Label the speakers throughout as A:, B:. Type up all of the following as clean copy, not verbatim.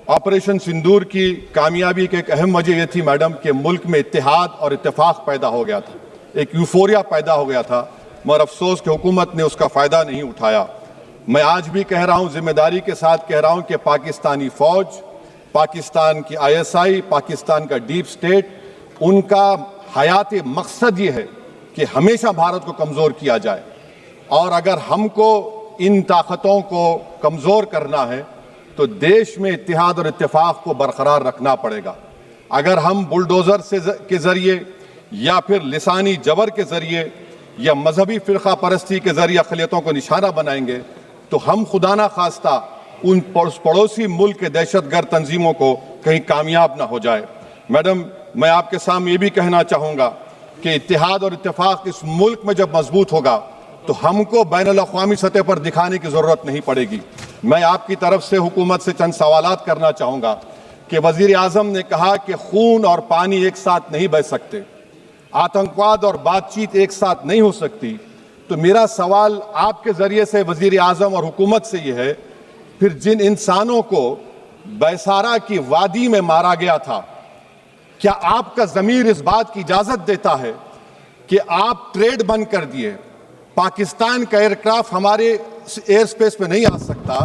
A: Operation सिंदूर की कामयाबी की एक अहम वजह यह थी मैडम कि मुल्क में इत्तेहाद और इत्तेफाक पैदा हो गया था, एक यूफोरिया पैदा हो गया था, मगर अफसोस कि हुकूमत ने उसका फ़ायदा नहीं उठाया। मैं आज भी कह रहा हूँ, जिम्मेदारी के साथ कह रहा हूँ कि पाकिस्तानी फ़ौज, पाकिस्तान की ISI, पाकिस्तान का डीप स्टेट, उनका हयाती मकसद ये है कि हमेशा भारत को कमज़ोर किया जाए। और अगर हमको इन ताकतों को कमज़ोर करना है तो देश में इत्तेहाद और इत्तेफाक को बरकरार रखना पड़ेगा। अगर हम बुलडोज़र के ज़रिए या फिर लिसानी जबर के ज़रिए या मजहबी फ़िरका परस्ती के ज़रिए अक़लियतों को निशाना बनाएंगे तो हम खुदा ना खास्ता उन पड़ोसी मुल्क के दहशतगर्द तंजीमों को कहीं कामयाब ना हो जाए। मैडम, मैं आपके सामने ये भी कहना चाहूँगा कि इत्तेहाद और इत्तेफाक इस मुल्क में जब मजबूत होगा तो हमको बैनुल अक़वामी सतह पर दिखाने की ज़रूरत नहीं पड़ेगी। मैं आपकी तरफ से हुकूमत से चंद सवालात करना चाहूँगा कि वज़ीर आज़म ने कहा कि खून और पानी एक साथ नहीं बह सकते, आतंकवाद और बातचीत एक साथ नहीं हो सकती। तो मेरा सवाल आपके ज़रिए से वज़ीर आज़म और हुकूमत से ये है, फिर जिन इंसानों को बैसारा की वादी में मारा गया था, क्या आपका ज़मीर इस बात की इजाज़त देता है कि आप ट्रेड बंद कर दिए, पाकिस्तान का एयरक्राफ्ट हमारे एयर स्पेस में नहीं आ सकता,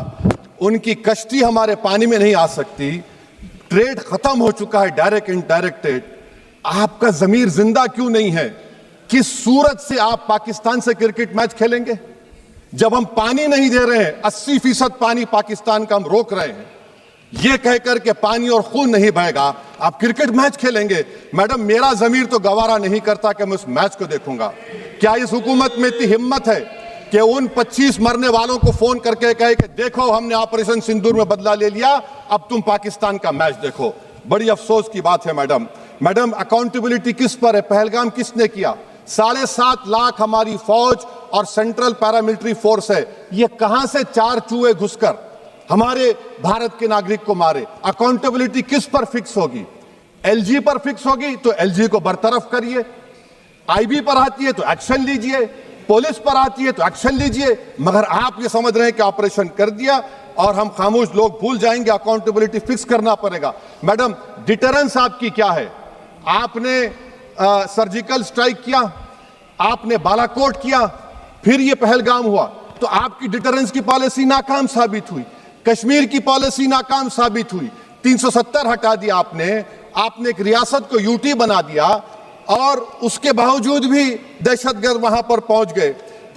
A: उनकी कश्ती हमारे पानी में नहीं आ सकती, ट्रेड खत्म हो चुका है डायरेक्ट इनडायरेक्टेड, आपका ज़मीर जिंदा क्यों नहीं है? किस सूरत से आप पाकिस्तान से क्रिकेट मैच खेलेंगे जब हम पानी नहीं दे रहे हैं? 80% पानी पाकिस्तान का हम रोक रहे हैं, ये कहकर के पानी और खून नहीं बहेगा, आप क्रिकेट मैच खेलेंगे? मैडम, मेरा ज़मीर तो गवारा नहीं करता कि मैं उस मैच को देखूंगा। क्या इस हुकूमत में इतनी हिम्मत है कि उन 25 मरने वालों को फोन करके कहे कि देखो हमने ऑपरेशन सिंदूर में बदला ले लिया, अब तुम पाकिस्तान का मैच देखो? बड़ी अफसोस की बात है मैडम, अकाउंटेबिलिटी किस पर है? पहलगाम किसने किया? 7.5 लाख हमारी फौज और सेंट्रल पैरामिलिट्री फोर्स है, ये कहां से 4 चूहे घुसकर हमारे भारत के नागरिक को मारे? अकाउंटेबिलिटी किस पर फिक्स होगी? LG पर फिक्स होगी तो LG को बरतरफ करिए, IB पर आती है तो एक्शन लीजिए, पुलिस पर आती है तो एक्शन लीजिए, मगर आप ये समझ रहे हैं कि ऑपरेशन कर दिया और हम खामोश लोग भूल जाएंगे। अकाउंटेबिलिटी फिक्स करना पड़ेगा। मैडम, डिटरेंस आपकी क्या है? आपने सर्जिकल स्ट्राइक किया, आपने बालाकोट किया, फिर ये पहलगाम हुआ, तो आपकी डिटरेंस की पॉलिसी नाकाम साबित हुई, कश्मीर की पॉलिसी नाकाम साबित हुई, 370 हटा दिया आपने एक रियासत को UT बना दिया और उसके बावजूद भी दहशतगर्द वहां पर पहुंच गए।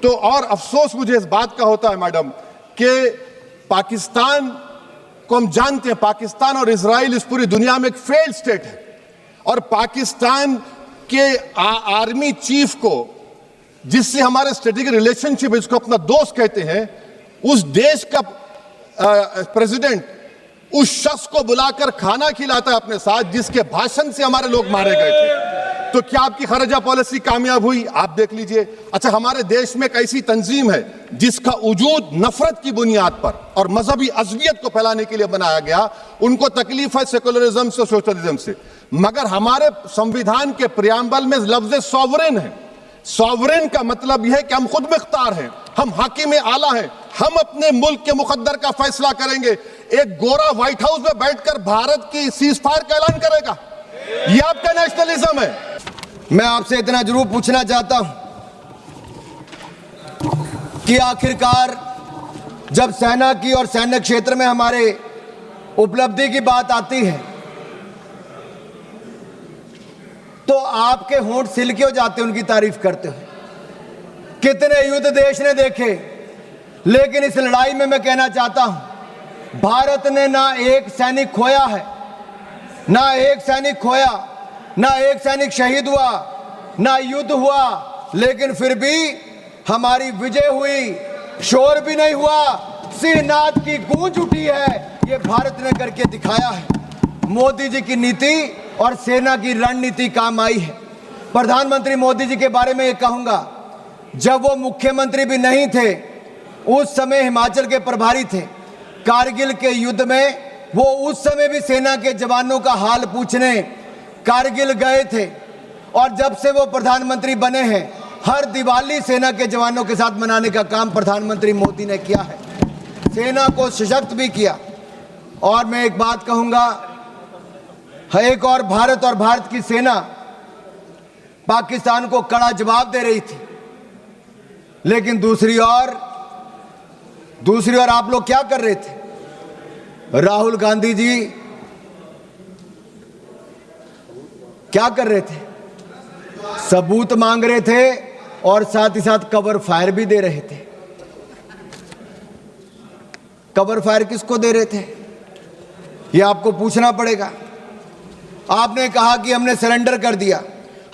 A: तो और अफसोस मुझे इस बात का होता है मैडम कि पाकिस्तान को हम जानते हैं, पाकिस्तान और इजराइल इस पूरी दुनिया में एक फेल्ड स्टेट है, और पाकिस्तान के आर्मी चीफ को, जिससे हमारे स्ट्रेटेजिक रिलेशनशिप है, जिसको अपना दोस्त कहते हैं, उस देश का प्रेसिडेंट उस शख्स को बुलाकर खाना खिलाता है अपने साथ जिसके भाषण से हमारे लोग मारे गए थे। तो क्या आपकी खर्जा पॉलिसी कामयाब हुई? आप देख लीजिए। अच्छा, हमारे देश में एक ऐसी तंजीम है जिसका वजूद नफरत की बुनियाद पर और मजहबी अज़वियत को फैलाने के लिए बनाया गया, उनको तकलीफ है सेकुलरिज्म से, सोशलिज्म से, मगर हमारे संविधान के प्रियम्बल में लफ्ज़ सॉवरेन है। सॉवरेन का मतलब यह है कि हम खुद मुख्तार हैं, हम हाकिम आला हैं, हम अपने मुल्क के मुकद्दर का फैसला करेंगे। एक गोरा व्हाइट हाउस में बैठकर भारत की सीज फायर का ऐलान करेगा? यह आपका नेशनलिज्म है?
B: मैं आपसे इतना जरूर पूछना चाहता हूं कि आखिरकार जब सेना की और सैन्य क्षेत्र में हमारे उपलब्धि की बात आती है तो आपके होंठ सिल के हो जाते, उनकी तारीफ करते हुए। कितने युद्ध देश ने देखे, लेकिन इस लड़ाई में मैं कहना चाहता हूं, भारत ने ना एक सैनिक खोया है, ना एक सैनिक खोया, ना एक सैनिक शहीद हुआ, ना युद्ध हुआ, लेकिन फिर भी हमारी विजय हुई, शोर भी नहीं हुआ, सिंहनाद की गूंज उठी है। ये भारत ने करके दिखाया है। मोदी जी की नीति और सेना की रणनीति काम आई है। प्रधानमंत्री मोदी जी के बारे में ये कहूंगा, जब वो मुख्यमंत्री भी नहीं थे, उस समय हिमाचल के प्रभारी थे, कारगिल के युद्ध में वो उस समय भी सेना के जवानों का हाल पूछने कारगिल गए थे, और जब से वो प्रधानमंत्री बने हैं, हर दिवाली सेना के जवानों के साथ मनाने का काम प्रधानमंत्री मोदी ने किया है। सेना को सशक्त भी किया। और मैं एक बात कहूंगा, एक और भारत की सेना पाकिस्तान को कड़ा जवाब दे रही थी, लेकिन दूसरी ओर आप लोग क्या कर रहे थे? राहुल गांधी जी क्या कर रहे थे? सबूत मांग रहे थे और साथ ही साथ कवर फायर भी दे रहे थे। कवर फायर किसको दे रहे थे, ये आपको पूछना पड़ेगा। आपने कहा कि हमने सरेंडर कर दिया।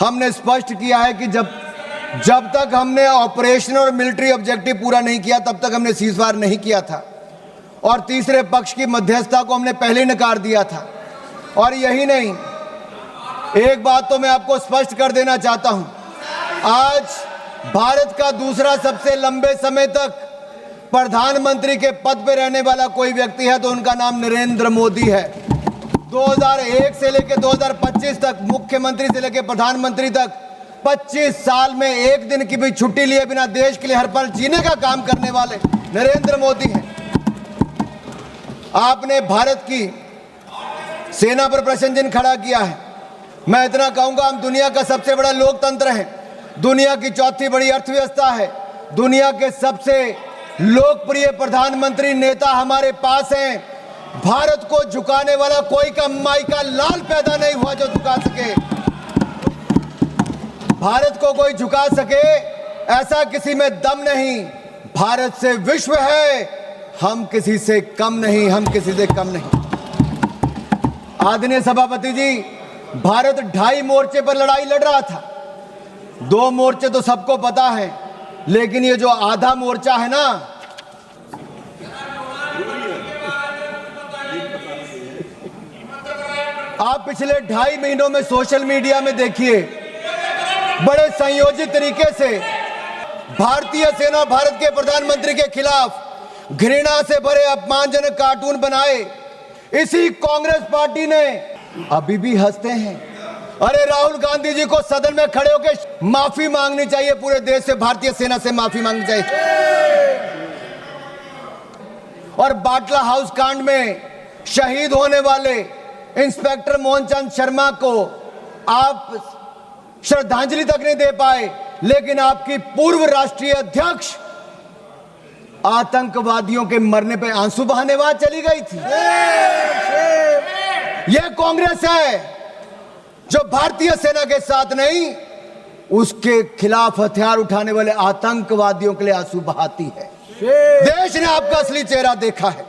B: हमने स्पष्ट किया है कि जब तक हमने ऑपरेशन और मिलिट्री ऑब्जेक्टिव पूरा नहीं किया तब तक हमने सीजफायर नहीं किया था, और तीसरे पक्ष की मध्यस्थता को हमने पहले ही नकार दिया था। और यही नहीं, एक बात तो मैं आपको स्पष्ट कर देना चाहता हूं, आज भारत का दूसरा सबसे लंबे समय तक प्रधानमंत्री के पद पर रहने वाला कोई व्यक्ति है तो उनका नाम नरेंद्र मोदी है। 2001 से लेकर 2025 तक, मुख्यमंत्री से लेकर प्रधानमंत्री तक 25 साल में एक दिन की भी छुट्टी लिए बिना देश के लिए हर पल जीने का काम करने वाले नरेंद्र मोदी हैं। आपने भारत की सेना पर प्रश्न चिन्ह खड़ा किया है। मैं इतना कहूंगा, हम दुनिया का सबसे बड़ा लोकतंत्र है, दुनिया की चौथी बड़ी अर्थव्यवस्था है, दुनिया के सबसे लोकप्रिय प्रधानमंत्री नेता हमारे पास हैं। भारत को झुकाने वाला कोई कमाई का लाल पैदा नहीं हुआ जो झुका सके। भारत को कोई झुका सके ऐसा किसी में दम नहीं। भारत से विश्व है, हम किसी से कम नहीं, हम किसी से कम नहीं। आदरणीय सभापति जी, भारत 2.5 मोर्चे पर लड़ाई लड़ रहा था। 2 मोर्चे तो सबको पता है, लेकिन ये जो आधा मोर्चा है ना, आप पिछले 2.5 महीनों में सोशल मीडिया में देखिए, बड़े संयोजित तरीके से भारतीय सेना भारत के प्रधानमंत्री के खिलाफ घृणा से भरे अपमानजनक कार्टून बनाए। इसी कांग्रेस पार्टी ने अभी भी हंसते हैं। अरे राहुल गांधी जी को सदन में खड़े होकर माफी मांगनी चाहिए, पूरे देश से, भारतीय सेना से माफी मांगनी चाहिए। और बाटला हाउस कांड में शहीद होने वाले इंस्पेक्टर मोहनचंद शर्मा को आप श्रद्धांजलि तक नहीं दे पाए, लेकिन आपकी पूर्व राष्ट्रीय अध्यक्ष आतंकवादियों के मरने पे आंसू बहाने वहां चली गई थी। यह कांग्रेस है जो भारतीय सेना के साथ नहीं, उसके खिलाफ हथियार उठाने वाले आतंकवादियों के लिए आंसू बहाती है। देश ने आपका असली चेहरा देखा है।